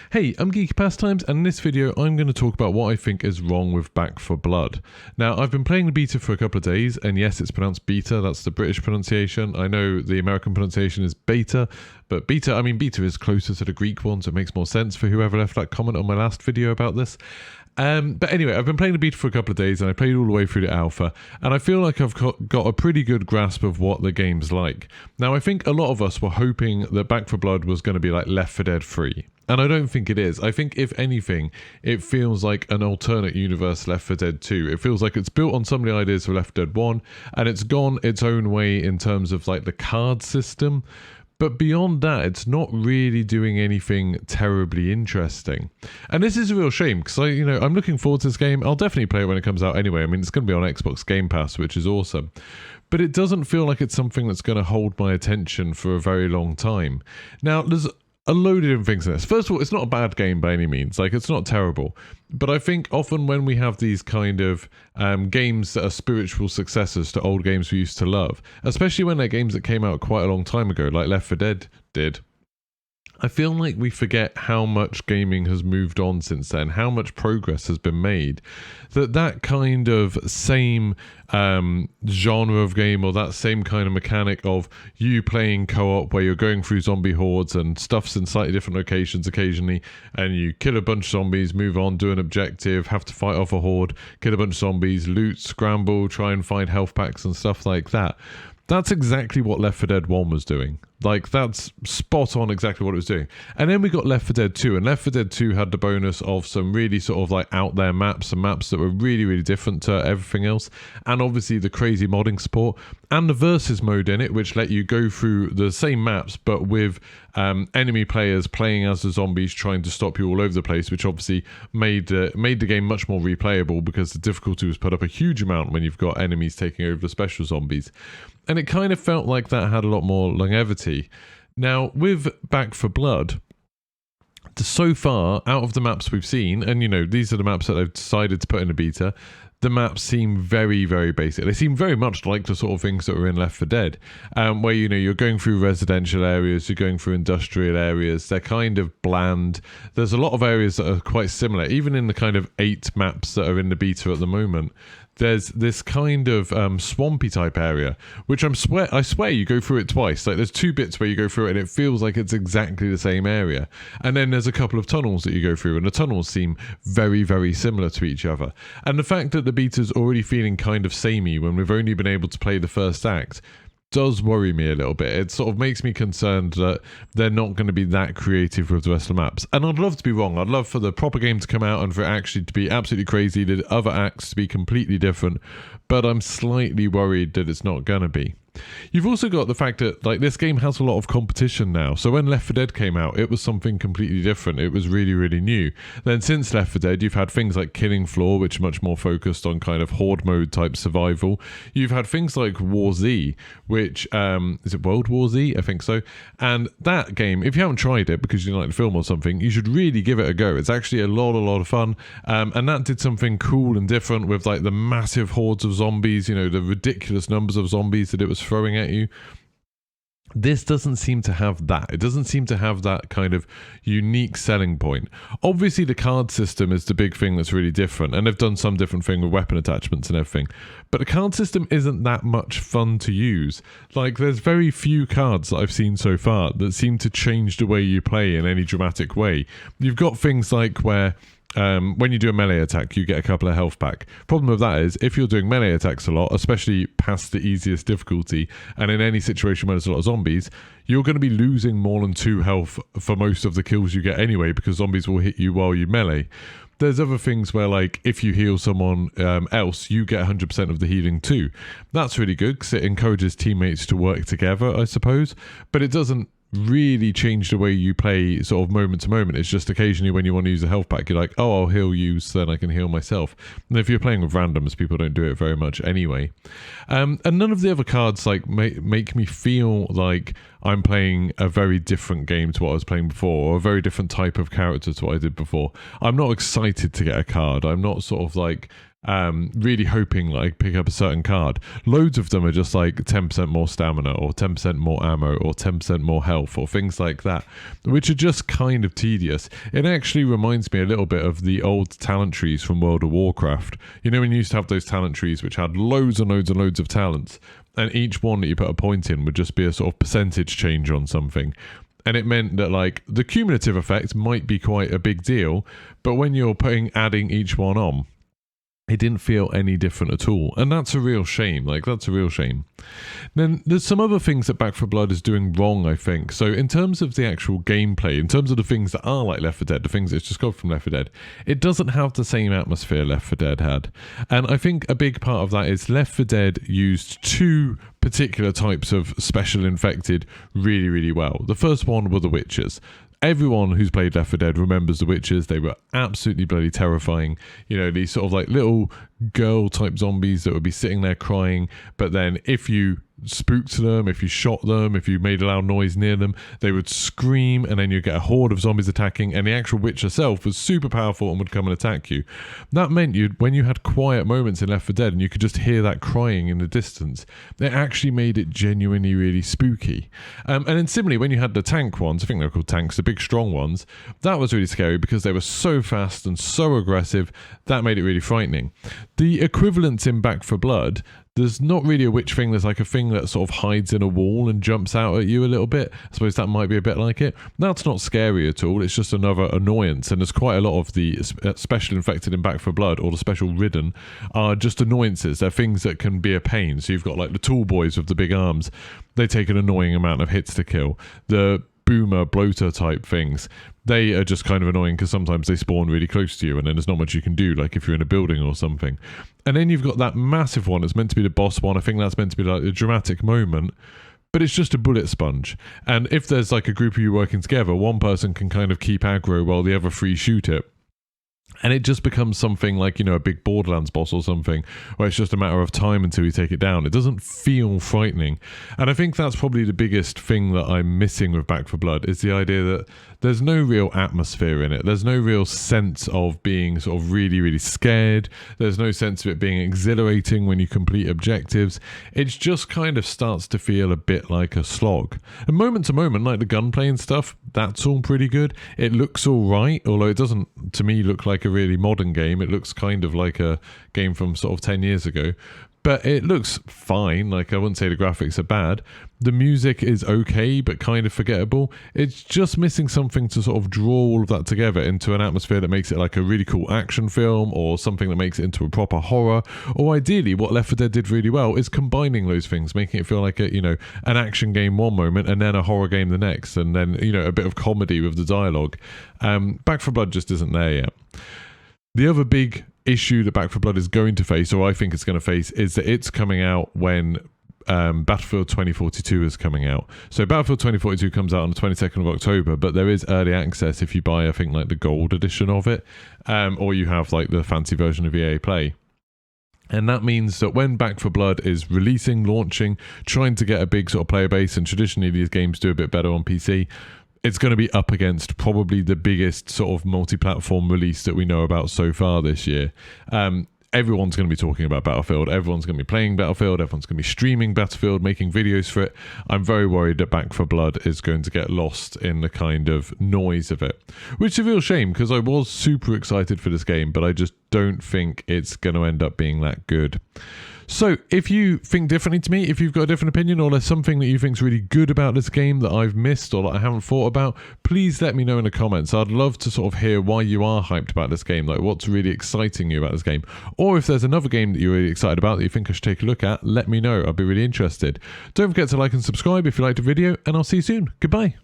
Hey, I'm Geeky Pastimes, and in this video I'm going to talk about what I think is wrong with Back 4 Blood. Now, I've been playing the beta for a couple of days, and yes, it's pronounced beta, that's the British pronunciation. I know the American pronunciation is beta, but beta is closer to the Greek one, so it makes more sense for whoever left that comment on my last video about this. But anyway, I've been playing the beta for a couple of days, and I played all the way through the alpha, and I feel like I've got a pretty good grasp of what the game's like. Now, I think a lot of us were hoping that Back 4 Blood was going to be like Left 4 Dead 3. And I don't think it is. I think, if anything, it feels like an alternate universe Left 4 Dead 2. It feels like it's built on some of the ideas for Left 4 Dead 1, and it's gone its own way in terms of like the card system. But beyond that, it's not really doing anything terribly interesting. And this is a real shame, because I'm looking forward to this game. I'll definitely play it when it comes out anyway. I mean, it's going to be on Xbox Game Pass, which is awesome. But it doesn't feel like it's something that's going to hold my attention for a very long time. Now, there's a load of different things in this. First of all, it's not a bad game by any means. Like, it's not terrible. But I think often when we have these kind of games that are spiritual successors to old games we used to love, especially when they're games that came out quite a long time ago, like Left 4 Dead did, I feel like we forget how much gaming has moved on since then, how much progress has been made, that kind of same genre of game, or that same kind of mechanic of you playing co-op where you're going through zombie hordes and stuff's in slightly different locations occasionally, and you kill a bunch of zombies, move on, do an objective, have to fight off a horde, kill a bunch of zombies, loot, scramble, try and find health packs and stuff like that. That's exactly what Left 4 Dead 1 was doing. Like, that's spot on exactly what it was doing. And then we got Left 4 Dead 2, and Left 4 Dead 2 had the bonus of some really sort of like out there maps, and maps that were really, really different to everything else. And obviously the crazy modding support, and the versus mode in it, which let you go through the same maps, but with enemy players playing as the zombies, trying to stop you all over the place, which obviously made the game much more replayable, because the difficulty was put up a huge amount when you've got enemies taking over the special zombies. And it kind of felt like that had a lot more longevity. Now, with Back 4 Blood, so far, out of the maps we've seen, and these are the maps that I've decided to put in the beta, the maps seem very, very basic. They seem very much like the sort of things that were in Left 4 Dead, where, you're going through residential areas, you're going through industrial areas, they're kind of bland. There's a lot of areas that are quite similar, even in the kind of 8 maps that are in the beta at the moment. There's this kind of swampy type area, which I swear you go through it twice. Like, there's 2 bits where you go through it and it feels like it's exactly the same area. And then there's a couple of tunnels that you go through, and the tunnels seem very, very similar to each other. And the fact that the beta's already feeling kind of samey when we've only been able to play the first act does worry me a little bit. It sort of makes me concerned that they're not going to be that creative with the rest of the maps. And I'd love to be wrong. I'd love for the proper game to come out and for it actually to be absolutely crazy, the other acts to be completely different, but I'm slightly worried that it's not going to be. You've also got the fact that, like, this game has a lot of competition now. So when Left 4 Dead came out, it was something completely different. It was really, really new. Then since Left 4 Dead, you've had things like Killing Floor, which are much more focused on kind of horde mode type survival. You've had things like War Z, which, is it World War Z? I think so. And that game, if you haven't tried it because you like the film or something, you should really give it a go. It's actually a lot of fun. And that did something cool and different with, like, the massive hordes of zombies, the ridiculous numbers of zombies that it was throwing at you. This doesn't seem to have that. It doesn't seem to have that kind of unique selling point. Obviously, the card system is the big thing that's really different, and they've done some different thing with weapon attachments and everything. But the card system isn't that much fun to use. Like, there's very few cards that I've seen so far that seem to change the way you play in any dramatic way. You've got things like where when you do a melee attack, you get a couple of health back. Problem with that is, if you're doing melee attacks a lot, especially past the easiest difficulty, and in any situation where there's a lot of zombies, you're going to be losing more than 2 health for most of the kills you get anyway, because zombies will hit you while you melee. There's other things where, like, if you heal someone else, you get 100% of the healing too. That's really good, because it encourages teammates to work together, I suppose, but it doesn't really change the way you play sort of moment to moment. It's just occasionally when you want to use a health pack, you're like, oh, I'll heal you so then I can heal myself. And if you're playing with randoms, people don't do it very much anyway. And none of the other cards like make me feel like I'm playing a very different game to what I was playing before, or a very different type of character to what I did before. I'm not excited to get a card. I'm not sort of like really hoping like pick up a certain card. Loads of them are just like 10% more stamina or 10% more ammo or 10% more health or things like that, which are just kind of tedious. It actually reminds me a little bit of the old talent trees from World of Warcraft. You know, when you used to have those talent trees which had loads and loads and loads of talents, and each one that you put a point in would just be a sort of percentage change on something. And it meant that like the cumulative effect might be quite a big deal, but when you're adding each one on, it didn't feel any different at all. And that's a real shame. Like, that's a real shame. Then there's some other things that Back 4 Blood is doing wrong, I think. So in terms of the actual gameplay, in terms of the things that are like Left 4 Dead, the things that's just got from Left 4 Dead, it doesn't have the same atmosphere Left 4 Dead had. And I think a big part of that is Left 4 Dead used two particular types of special infected really, really well. The first one were the Witchers. Everyone who's played Left 4 Dead remembers the Witchers. They were absolutely bloody terrifying. You know, these sort of like little girl type zombies that would be sitting there crying, but then if you spooked them, if you shot them, if you made a loud noise near them, they would scream, and then you'd get a horde of zombies attacking, and the actual witch herself was super powerful and would come and attack you. That meant when you had quiet moments in Left 4 Dead and you could just hear that crying in the distance, it actually made it genuinely really spooky. And then similarly, when you had the tank ones, I think they're called tanks, the big strong ones, that was really scary because they were so fast and so aggressive. That made it really frightening. The equivalents in Back 4 Blood, there's not really a witch thing. There's like a thing that sort of hides in a wall and jumps out at you a little bit. I suppose that might be a bit like it. That's not scary at all. It's just another annoyance. And there's quite a lot of the special infected in Back 4 Blood, or the special ridden, are just annoyances. They're things that can be a pain. So you've got like the tall boys with the big arms. They take an annoying amount of hits to kill. The boomer bloater type things, they are just kind of annoying because sometimes they spawn really close to you and then there's not much you can do, like if you're in a building or something. And then you've got that massive one that's meant to be the boss one. I think that's meant to be like a dramatic moment, but it's just a bullet sponge. And if there's like a group of you working together, one person can kind of keep aggro while the other three shoot it. And it just becomes something like, you know, a big Borderlands boss or something, where it's just a matter of time until you take it down. It doesn't feel frightening. And I think that's probably the biggest thing that I'm missing with Back 4 Blood, is the idea that there's no real atmosphere in it. There's no real sense of being sort of really, really scared. There's no sense of it being exhilarating when you complete objectives. It just kind of starts to feel a bit like a slog. And moment to moment, like the gunplay and stuff, that's all pretty good. It looks all right, although it doesn't, to me, look like a really modern game. It looks kind of like a game from sort of 10 years ago. But it looks fine. Like, I wouldn't say the graphics are bad. The music is okay, but kind of forgettable. It's just missing something to sort of draw all of that together into an atmosphere that makes it like a really cool action film, or something that makes it into a proper horror. Or ideally, what Left 4 Dead did really well is combining those things, making it feel like a, you know, an action game one moment and then a horror game the next, and then, you know, a bit of comedy with the dialogue. Back 4 Blood just isn't there yet. The other big issue that Back 4 Blood is going to face, or I think it's going to face, is that it's coming out when Battlefield 2042 is coming out. So Battlefield 2042 comes out on the 22nd of October, but there is early access if you buy, I think, like the gold edition of it, or you have like the fancy version of EA Play. And that means that when Back 4 Blood is releasing, launching, trying to get a big sort of player base, and traditionally these games do a bit better on PC, it's going to be up against probably the biggest sort of multi-platform release that we know about so far this year. Everyone's going to be talking about Battlefield. Everyone's going to be playing Battlefield. Everyone's going to be streaming Battlefield, making videos for it. I'm very worried that Back 4 Blood is going to get lost in the kind of noise of it, which is a real shame because I was super excited for this game, but I just don't think it's going to end up being that good. So if you think differently to me, if you've got a different opinion, or there's something that you think is really good about this game that I've missed or that I haven't thought about, please let me know in the comments. I'd love to sort of hear why you are hyped about this game, like what's really exciting you about this game. Or if there's another game that you're really excited about that you think I should take a look at, let me know. I'd be really interested. Don't forget to like and subscribe if you liked the video, and I'll see you soon. Goodbye.